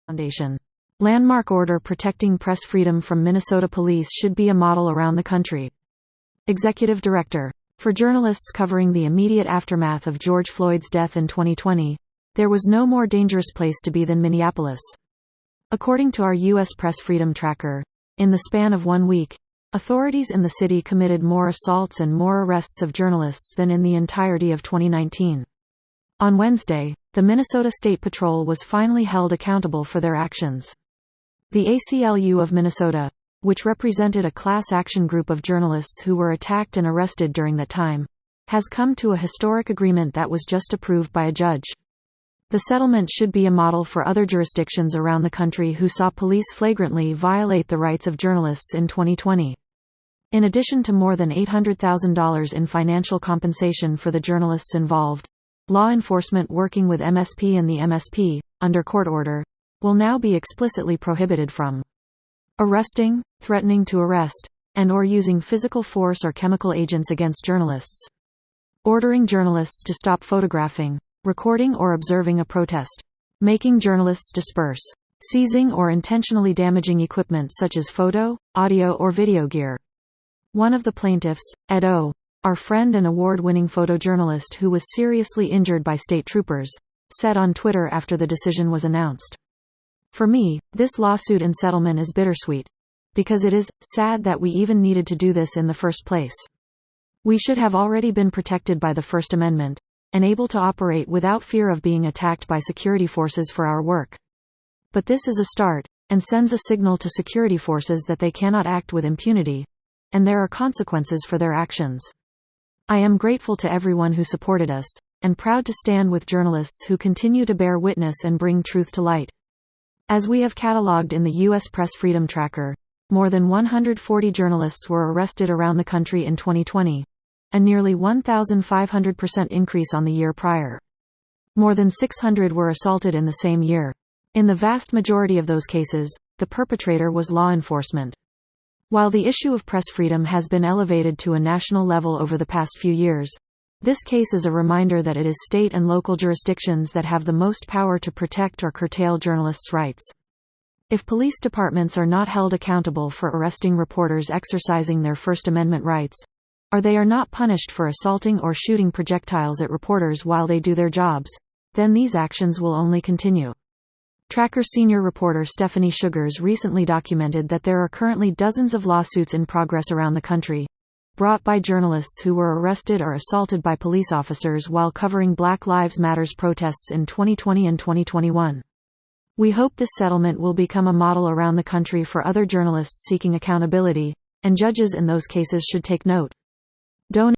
Foundation. Landmark order protecting press freedom from Minnesota police should be a model around the country. Executive Director. For journalists covering the immediate aftermath of George Floyd's death in 2020, there was no more dangerous place to be than Minneapolis. According to our U.S. Press Freedom Tracker, in the span of 1 week, authorities in the city committed more assaults and more arrests of journalists than in the entirety of 2019. On Wednesday, the Minnesota State Patrol was finally held accountable for their actions. The ACLU of Minnesota, which represented a class action group of journalists who were attacked and arrested during that time, has come to a historic agreement that was just approved by a judge. The settlement should be a model for other jurisdictions around the country who saw police flagrantly violate the rights of journalists in 2020. In addition to more than $800,000 in financial compensation for the journalists involved, law enforcement working with MSP and the MSP, under court order, will now be explicitly prohibited from arresting, threatening to arrest, and/or using physical force or chemical agents against journalists, ordering journalists to stop photographing, recording or observing a protest, making journalists disperse, seizing or intentionally damaging equipment such as photo, audio or video gear. One of the plaintiffs, Ed O., our friend and award-winning photojournalist who was seriously injured by state troopers, said on Twitter after the decision was announced. For me, this lawsuit and settlement is bittersweet, because it is sad that we even needed to do this in the first place. We should have already been protected by the First Amendment, and able to operate without fear of being attacked by security forces for our work. But this is a start, and sends a signal to security forces that they cannot act with impunity, and there are consequences for their actions. I am grateful to everyone who supported us, and proud to stand with journalists who continue to bear witness and bring truth to light. As we have cataloged in the U.S. Press Freedom Tracker, more than 140 journalists were arrested around the country in 2020, a nearly 1,500% increase on the year prior. More than 600 were assaulted in the same year. In the vast majority of those cases, the perpetrator was law enforcement. While the issue of press freedom has been elevated to a national level over the past few years, this case is a reminder that it is state and local jurisdictions that have the most power to protect or curtail journalists' rights. If police departments are not held accountable for arresting reporters exercising their First Amendment rights, or they are not punished for assaulting or shooting projectiles at reporters while they do their jobs, then these actions will only continue. Tracker senior reporter Stephanie Sugars recently documented that there are currently dozens of lawsuits in progress around the country, brought by journalists who were arrested or assaulted by police officers while covering Black Lives Matter protests in 2020 and 2021. We hope this settlement will become a model around the country for other journalists seeking accountability, and judges in those cases should take note. Donate